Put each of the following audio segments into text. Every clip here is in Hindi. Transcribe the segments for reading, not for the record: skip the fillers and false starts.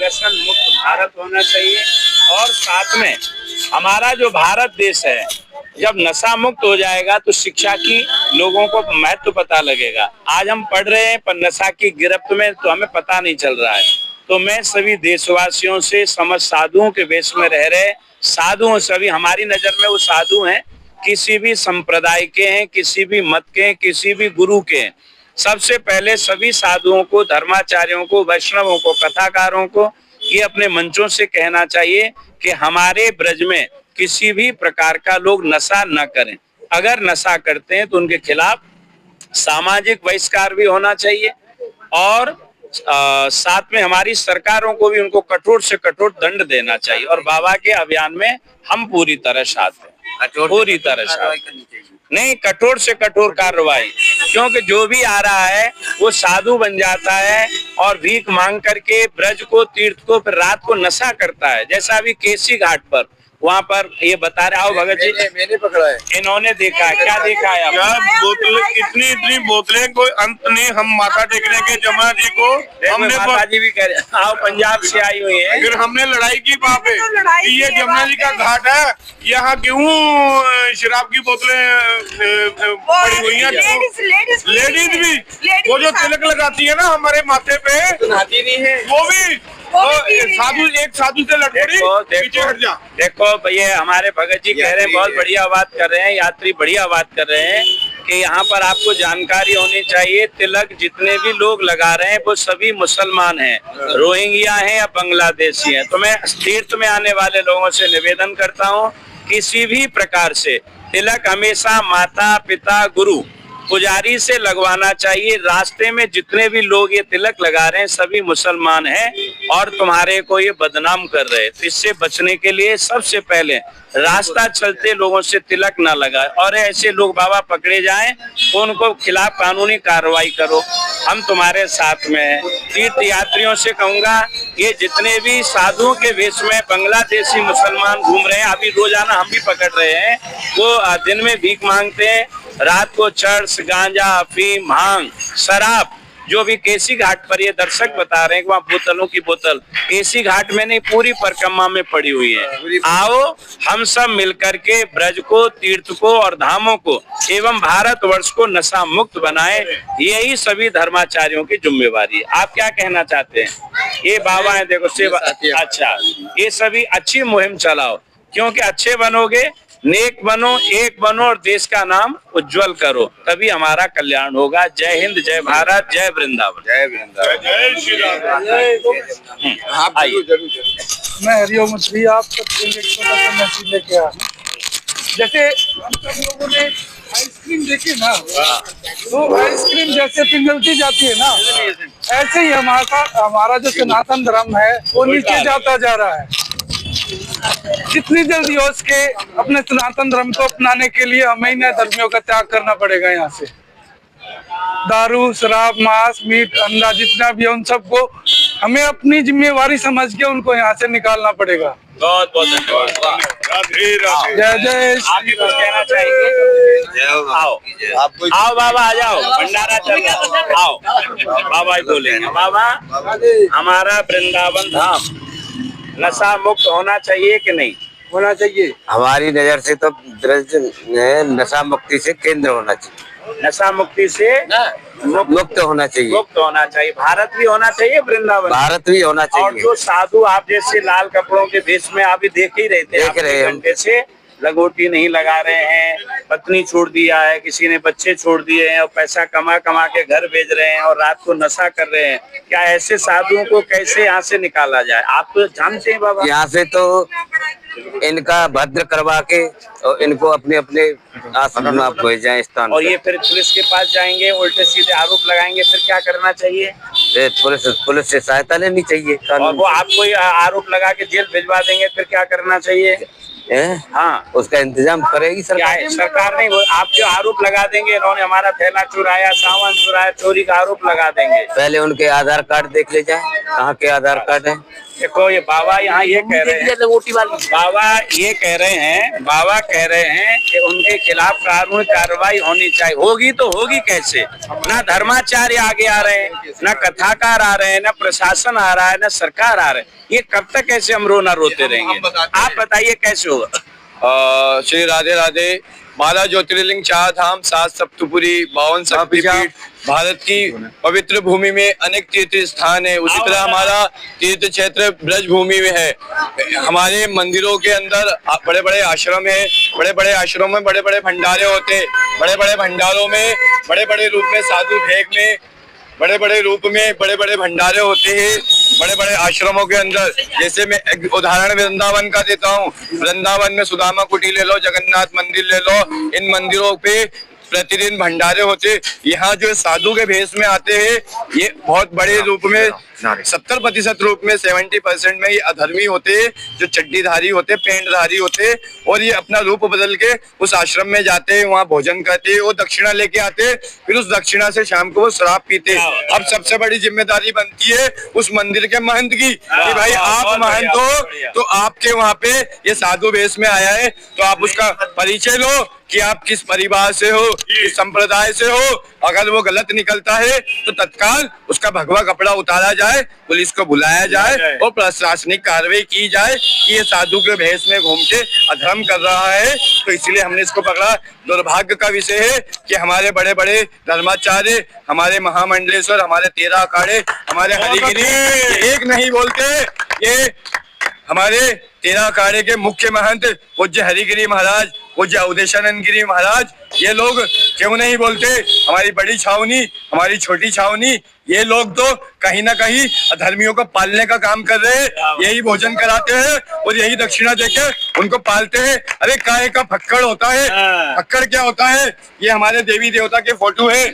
व्यसन मुक्त भारत होना चाहिए। और साथ में हमारा जो भारत देश है, जब नशा मुक्त हो जाएगा तो शिक्षा की लोगों को महत्व पता लगेगा। आज हम पढ़ रहे हैं पर नशा की गिरफ्त में तो हमें पता नहीं चल रहा है। तो मैं सभी देशवासियों से, समझ साधुओं के वेश में रह रहे साधुओं, सभी हमारी नजर में वो साधु हैं, किसी भी संप्रदाय के हैं, किसी भी मत के हैं, किसी भी गुरु के हैं। सबसे पहले सभी साधुओं को, धर्माचार्यों को, वैष्णवों को, कथाकारों को ये अपने मंचों से कहना चाहिए कि हमारे ब्रज में किसी भी प्रकार का लोग नशा न करें। अगर नशा करते हैं तो उनके खिलाफ सामाजिक बहिष्कार भी होना चाहिए और साथ में हमारी सरकारों को भी उनको कठोर से कठोर दंड देना चाहिए। और बाबा के अभियान में हम पूरी तरह साथ हैं, पूरी तरह साथ नहीं, कठोर से कठोर कार्रवाई, क्योंकि जो भी आ रहा है वो साधु बन जाता है और भीख मांग करके ब्रज को, तीर्थ को, फिर रात को नशा करता है। जैसा अभी केसी घाट पर वहाँ पर ये बता रहे, आओ भगत जी, मैंने पकड़ा है, इन्होंने देखा है, क्या देखा है? बोतलें, इतनी बोतलें, कोई अंत नहीं। हम माथा टेकने के जमुना जी को, हमने माता जी भी कह रहे, आओ पंजाब से आई हुई है, फिर हमने लड़ाई की वहाँ पे कि ये जमुना जी का घाट है, यहाँ क्यों शराब की बोतलें पड़ी हुई हैं? लेडीज भी वो जो तिलक लगाती है ना हमारे माथे पे, नहाती नहीं है वो भी साधु, एक साधु से लड़ पड़ी, पीछे हट जा। देखो भैया, हमारे भगत जी कह रहे हैं, बहुत बढ़िया बात कर रहे हैं, यात्री बढ़िया बात कर रहे हैं कि यहाँ पर आपको जानकारी होनी चाहिए, तिलक जितने भी लोग लगा रहे हैं वो सभी मुसलमान हैं, रोहिंग्या हैं या बांग्लादेशी हैं। तो मैं तीर्थ में आने वाले लोगों से निवेदन करता हूँ, किसी भी प्रकार से तिलक हमेशा माता, पिता, गुरु, पुजारी से लगवाना चाहिए। रास्ते में जितने भी लोग ये तिलक लगा रहे हैं सभी मुसलमान हैं और तुम्हारे को ये बदनाम कर रहे हैं। तो इससे बचने के लिए सबसे पहले रास्ता चलते लोगों से तिलक ना लगाए, और ऐसे लोग बाबा पकड़े जाएं तो उनको खिलाफ कानूनी कार्रवाई करो। हम तुम्हारे साथ में हैं। तीर्थ यात्रियों से कहूंगा, ये जितने भी साधुओं के वेश में बांग्लादेशी मुसलमान घूम रहे हैं, अभी रोजाना हम भी पकड़ रहे हैं, वो दिन में भीख मांगते हैं, रात को चर्च, गांजा, अफीम, भांग, शराब, जो भी केसी घाट पर ये दर्शक बता रहे हैं कि वहाँ बोतलों की बोतल केसी घाट में नहीं, पूरी परिक्रमा में पड़ी हुई है। आओ हम सब मिलकर के ब्रज को, तीर्थ को और धामों को एवं भारतवर्ष को नशा मुक्त बनाएं। यही सभी धर्माचार्यों की जिम्मेवारी है। आप क्या कहना चाहते हैं? ये बाबा है, देखो सेवा, अच्छा, ये सभी अच्छी मुहिम चलाओ, क्योंकि अच्छे बनोगे, नेक बनो, एक बनो और देश का नाम उज्जवल करो, तभी हमारा कल्याण होगा। जय हिंद, जय भारत, जय वृंदावन, जय वृंदावन, जय श्री राम। मैं हरिओम श्री, आप सबके लिए छोटा सा मैसेज लेके आया। जैसे हम सब लोगों ने आइसक्रीम देखी ना, तो आइसक्रीम जैसे पिघलती जाती है ना, ऐसे ही हमारा जो सनातन धर्म है वो नीचे जाता जा रहा है। जितनी जल्दी हो सके अपने सनातन धर्म को अपनाने के लिए हमें इन धर्मियों का त्याग करना पड़ेगा। यहाँ से दारू, शराब, मांस, मीट, अंडा जितना भी है उन सबको हमें अपनी जिम्मेवारी समझ के उनको यहाँ से निकालना पड़ेगा। बहुत बहुत धन्यवाद। जय जय। आप कुछ कहना चाहेंगे? आओ आओ बाबा, आ जाओ, भंडारा चल रहा है, आओ बाबा ही बोलेंगे। बाबा, हमारा वृंदावन धाम नशा मुक्त होना चाहिए कि नहीं होना चाहिए? हमारी नजर से तो ब्रज नशा मुक्ति से केंद्र होना चाहिए, नशा मुक्ति से मुक्त होना चाहिए, मुक्त होना चाहिए। भारत भी होना चाहिए, वृंदावन, भारत भी होना चाहिए। और जो साधु आप जैसे लाल कपड़ों के भेष में आप भी देख ही रहे थे, देख रहे हैं, घंटे से लगोटी नहीं लगा रहे हैं, पत्नी छोड़ दिया है, किसी ने बच्चे छोड़ दिए हैं और पैसा कमा कमा के घर भेज रहे हैं और रात को नशा कर रहे हैं। क्या ऐसे साधुओं को कैसे यहाँ से निकाला जाए? आप तो जानते हैं बाबा। यहाँ से तो इनका भद्र करवा के और इनको अपने अपने आश्रम में भेज जाए स्थान। और ये फिर पुलिस के पास जाएंगे, उल्टे सीधे आरोप लगाएंगे, फिर क्या करना चाहिए? पुलिस से सहायता लेनी चाहिए। और वो आपको आरोप लगा के जेल भिजवा देंगे, फिर क्या करना चाहिए? हाँ, उसका इंतजाम करेगी क्या सरकार। है सरकार नहीं, वो आप जो आरोप लगा देंगे इन्होंने हमारा थैला चुराया, सामान चुराया, चोरी का आरोप लगा देंगे। पहले उनके आधार कार्ड देख ले जाए, कहाँ के आधार कार्ड है। देखो ये बाबा यहाँ ये कह रहे हैं, बाबा कह रहे हैं कि उनके खिलाफ कानूनी कार्रवाई होनी चाहिए। होगी तो होगी कैसे? ना धर्माचार्य आगे आ रहे हैं, ना कथाकार आ रहे हैं, ना प्रशासन आ रहा है, ना सरकार आ रहे हैं। ये कब तक ऐसे हम रोना रोते रहेंगे? आप बताइए कैसे होगा? श्री राधे राधे। 12 ज्योतिर्लिंग, 4 धाम, 7 सप्तपुरी, 52 शक्तिपीठ, भारत की पवित्र भूमि में अनेक तीर्थ स्थान है। उसी तरह हमारा तीर्थ क्षेत्र ब्रज भूमि में है। हमारे मंदिरों के अंदर बड़े बड़े आश्रम है। बड़े बड़े आश्रमों में बड़े बड़े भंडारे होते हैं। बड़े बड़े भंडारों में बड़े बड़े रूप में साधु भेग में बड़े बड़े रूप में बड़े बड़े भंडारे होते हैं बड़े बड़े आश्रमों के अंदर। जैसे मैं एक उदाहरण वृंदावन का देता हूँ। वृंदावन में सुदामा कुटी ले लो, जगन्नाथ मंदिर ले लो, इन मंदिरों पे प्रतिदिन भंडारे होते। यहाँ जो साधु के भेष में आते हैं, ये बहुत बड़े रूप में 70% रूप में 70% में ये अधर्मी होते हैं, जो चड्डीधारी होते, पेंटधारी होते, और ये अपना रूप बदल के उस आश्रम में जाते हैं, वहाँ भोजन करते हैं, वो दक्षिणा लेके आते, फिर उस दक्षिणा से शाम को वो शराब पीते। अब सबसे बड़ी जिम्मेदारी बनती है उस मंदिर के महंत की कि भाई आप महंत हो तो आपके वहाँ पे ये साधु भेष में आया है, तो आप उसका परिचय लो कि आप किस परिवार से हो, किस संप्रदाय से हो। अगर वो गलत निकलता है तो तत्काल उसका भगवा कपड़ा उतारा जाए, पुलिस को बुलाया जाए और प्रशासनिक कार्रवाई की जाए कि ये साधु के भेष में घूम के अधर्म कर रहा है। तो इसलिए हमने इसको पकड़ा। दुर्भाग्य का विषय है कि हमारे बड़े बड़े धर्माचार्य, हमारे महामंडलेश्वर, हमारे 13 अखाड़े, हमारे हरिगिरी एक नहीं बोलते। ये हमारे 13 अखाड़े के मुख्य महंत पूज्य हरिगिरी महाराज, पूज्य अवधेशानंद गिरी महाराज, ये लोग क्यों नहीं बोलते? हमारी बड़ी छावनी, हमारी छोटी छावनी, ये लोग तो कहीं ना कहीं अधर्मियों को पालने का काम कर रहे हैं। यही भोजन कराते हैं और यही दक्षिणा देके उनको पालते हैं। अरे काहे का फक्कड़ होता है? फक्कड़ क्या होता है? ये हमारे देवी देवता के फोटो है।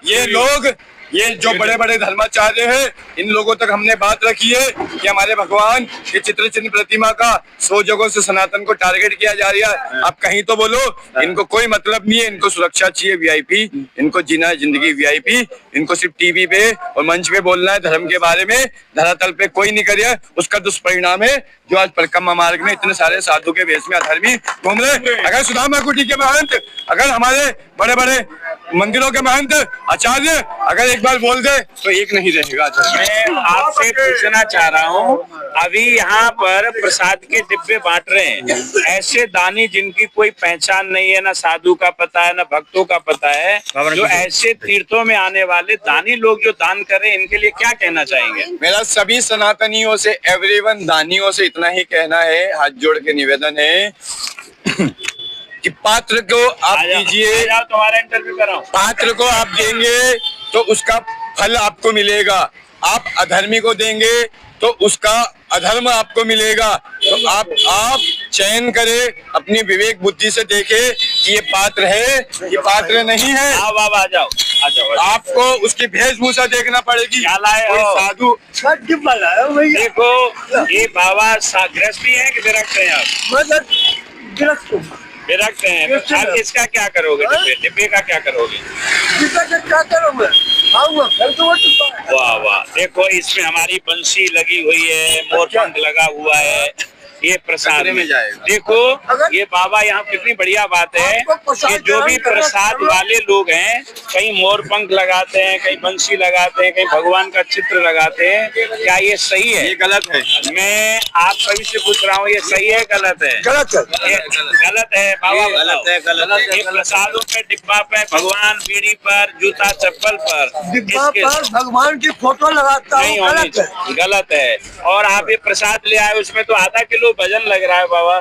ये लोग, ये जो बड़े बड़े धर्माचार्य हैं, इन लोगों तक हमने बात रखी है कि हमारे भगवान के चित्र चिन्ह प्रतिमा का 100 जगहों से सनातन को टारगेट किया जा रहा है। आप कहीं तो बोलो। इनको कोई मतलब नहीं है, इनको सुरक्षा चाहिए वीआईपी, इनको जीना है जिंदगी वीआईपी, इनको सिर्फ टीवी पे और मंच पे बोलना है धर्म के बारे में, धरातल पे कोई नहीं करे। उसका दुष्परिणाम है जो आज परिक्रमा मार्ग में इतने सारे साधु के भेष में अधर्मी घूम रहे। अगर सुदामा कुटी के महंत, अगर हमारे बड़े बड़े मंदिरों के महंत आचार्य अगर एक बार बोल दे तो एक नहीं रहेगा। मैं आपसे पूछना चाह रहा हूँ, अभी यहाँ पर प्रसाद के डिब्बे बांट रहे हैं, ऐसे दानी जिनकी कोई पहचान नहीं है, ना साधु का पता है, ना भक्तों का पता है, जो ऐसे तीर्थों में आने वाले दानी लोग जो दान कर रहे हैं, इनके लिए क्या कहना चाहेंगे? मेरा सभी सनातनियों से, एवरीवन दानियों से इतना ही कहना है, हाथ जोड़ के निवेदन है कि पात्र को आप दीजिए, तुम्हारा इंटरव्यू कर रहा हूँ। पात्र को आप देंगे तो उसका फल आपको मिलेगा। आप अधर्मी को देंगे तो उसका अधर्म आपको मिलेगा। तो आप चयन करें, अपनी विवेक बुद्धि से देखें कि ये पात्र है, ये पात्र नहीं है। बाबा आ जाओ, आ जाओ। आपको उसकी वेशभूषा देखना पड़ेगी। क्या लाए कोई हो? साधु देखो ये बाबा गृहस्थी है कि विरक्त हैं आप? विरक्त हैं। अब इसका क्या करोगे? डिब्बे का क्या करोगे? वाह वाह, देखो इसमें हमारी बंसी लगी हुई है, मोरपंख लगा हुआ है, ये प्रसाद में जाएगा। देखो ये बाबा, यहाँ कितनी बढ़िया बात है कि जो भी प्रसाद वाले लोग हैं, कहीं मोरपंख लगाते हैं, कहीं बंसी लगाते हैं, कहीं भगवान का चित्र लगाते हैं। क्या ये सही है? ये गलत है। मैं आप सभी से पूछ रहा हूँ, ये सही है गलत है? गलत है। गलत है बाबा, गलत है। गलत है। ये प्रसादों पे, डिब्बा पे, भगवान बीड़ी पर, जूता चप्पल पर, डिब्बा पर भगवान की फोटो लगाता नहीं होनी चाहिए, गलत है। और आप ये प्रसाद ले आए, उसमें तो आधा किलो वजन लग रहा है बाबा।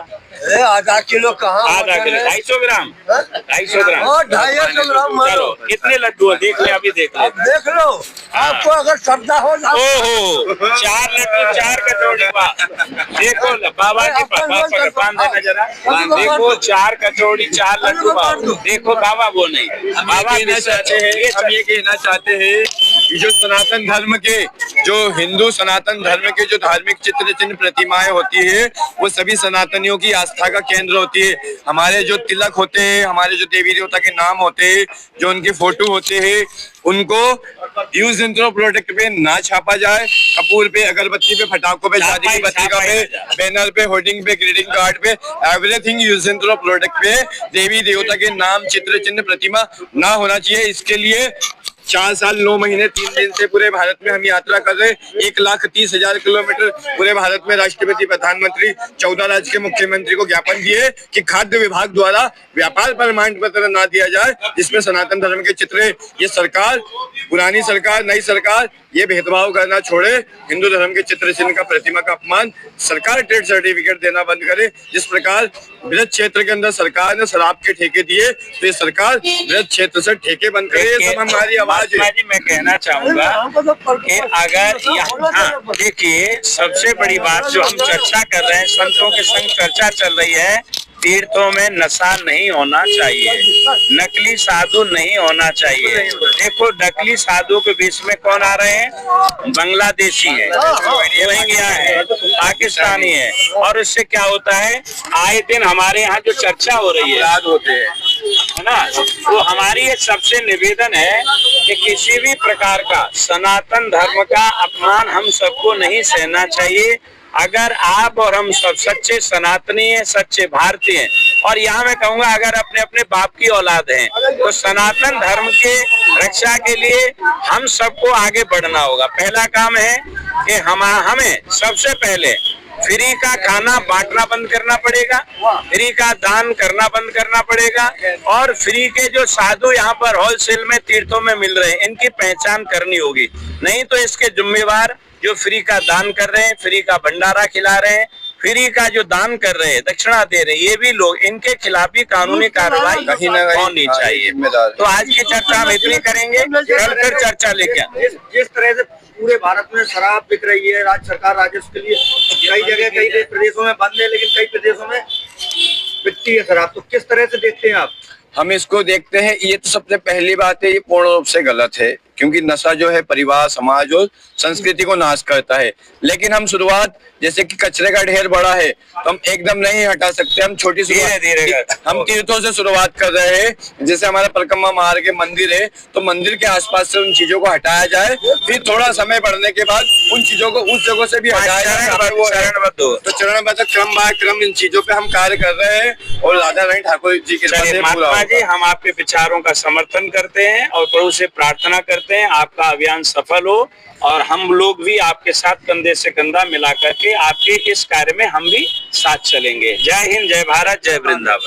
आधा किलो कहाँ? आधा किलो, 250 ग्राम, 250 ग्राम, 250 ग्राम। चलो कितने लड्डू है देख ले, अभी देख ले। अब देख लो, आपको अगर श्रद्धा हो। ओहो, 4 लड्डू, 4 कचौड़ी। देखो बाबा के पास पान देना जरा। देखो 4 कचौड़ी, 4 लड्डू। देखो बाबा वो नहीं, बाबा कहना चाहते हैं, हम ये कहना चाहते हैं कि जो सनातन धर्म के, जो हिंदू सनातन धर्म के जो धार्मिक चित्र चिन्ह प्रतिमाएं होती है, वो सभी सनातनियों की आस्था का केंद्र होती है। हमारे जो तिलक होते हैं, हमारे जो देवी देवता के नाम होते हैं, जो उनके फोटो होते हैं, उनको यूज एंड थ्रो प्रोडक्ट पे ना छापा जाए। कपूर पे, अगरबत्ती पे, पटाखों पे, शादी की पत्रिका पे, बैनर पे, होर्डिंग पे, ग्रीटिंग कार्ड पे, everything use and throw product पे देवी देवता के नाम, चित्र चिन्ह, प्रतिमा ना होना चाहिए। इसके लिए 4 साल 9 महीने 3 दिन से पूरे भारत में हम यात्रा कर रहे हैं। 1,30,000 किलोमीटर पूरे भारत में राष्ट्रपति, प्रधानमंत्री, 14 राज्य के मुख्यमंत्री को ज्ञापन दिए कि खाद्य विभाग द्वारा व्यापार प्रमाण पत्र ना दिया जाए जिसमें सनातन धर्म के चित्र। ये सरकार, पुरानी सरकार, नई सरकार, ये भेदभाव करना छोड़े। हिंदू धर्म के चित्र चिन्ह का, प्रतिमा का अपमान, सरकार ट्रेड सर्टिफिकेट देना बंद करे। जिस प्रकार ब्रज क्षेत्र के अंदर सरकार ने शराब के ठेके दिए, तो ये सरकार ब्रज क्षेत्र से ठेके बंद करे। ये सब हमारी आवाज है। मैं कहना चाहूंगा कि अगर यहाँ देखिए, सबसे बड़ी बात जो हम चर्चा कर रहे हैं, संतों के संग चर्चा चल रही है, तीर्थों में नशा नहीं होना चाहिए, नकली साधु नहीं होना चाहिए। देखो, नकली साधु के बीच में कौन आ रहे हैं? बांग्लादेशी है, रोहिंग्या है, पाकिस्तानी है। और इससे क्या होता है, आए दिन हमारे यहाँ जो चर्चा हो रही है, होते हैं, है ना। तो हमारी ये सबसे निवेदन है कि किसी भी प्रकार का सनातन धर्म का अपमान हम सबको नहीं सहना चाहिए। अगर आप और हम सब सच्चे सनातनी हैं, सच्चे भारतीय हैं, और यहाँ मैं कहूँगा अगर अपने अपने बाप की औलाद हैं, तो सनातन धर्म के रक्षा के लिए हम सबको आगे बढ़ना होगा। पहला काम है कि हमें सबसे पहले फ्री का खाना बांटना बंद करना पड़ेगा, फ्री का दान करना बंद करना पड़ेगा, और फ्री के जो साधु यहाँ पर होलसेल में तीर्थों में मिल रहे हैं, इनकी पहचान करनी होगी। नहीं तो इसके जिम्मेवार जो फ्री का दान कर रहे हैं, फ्री का भंडारा खिला रहे हैं, फ्री का जो दान कर रहे हैं, दक्षिणा दे रहे हैं, ये भी लोग, इनके खिलाफ भी कानूनी कार्रवाई कहीं न कहीं होनी चाहिए। तो आज की चर्चा हम इतनी करेंगे, कल फिर चर्चा लेके। जिस तरह से पूरे भारत में शराब बिक रही है, राज्य सरकार राजस्व के लिए कई जगह, कई प्रदेशों में बंद है, लेकिन कई प्रदेशों में बिकती है शराब, तो किस तरह से देखते हैं आप? हम इसको देखते हैं, ये तो सबसे पहली बात है, ये पूर्ण रूप से गलत है, क्योंकि नशा जो है परिवार, समाज और संस्कृति को नाश करता है। लेकिन हम शुरुआत, जैसे कि कचरे का ढेर बड़ा है तो हम एकदम नहीं हटा सकते, हम छोटी शुरुआत, हम तीर्थों से शुरुआत कर रहे हैं। जैसे हमारा परिक्रमा मार्ग के मंदिर है, तो मंदिर के आसपास से उन चीजों को हटाया जाए, फिर थोड़ा समय बढ़ने के बाद उन चीजों को उस जगह से भी हटाया जाए। तो चरणबद्ध क्रम बाय क्रम इन चीजों पे हम कार्य कर रहे हैं, और राधा रानी ठाकुर जी के महात्मा जी, हम आपके विचारों का समर्थन करते हैं और प्रभु से प्रार्थना करते हैं आपका अभियान सफल हो, और हम लोग भी आपके साथ कंधे से कंधा मिला करके आपके इस कार्य में हम भी साथ चलेंगे। जय हिंद, जय भारत, जय वृंदावन।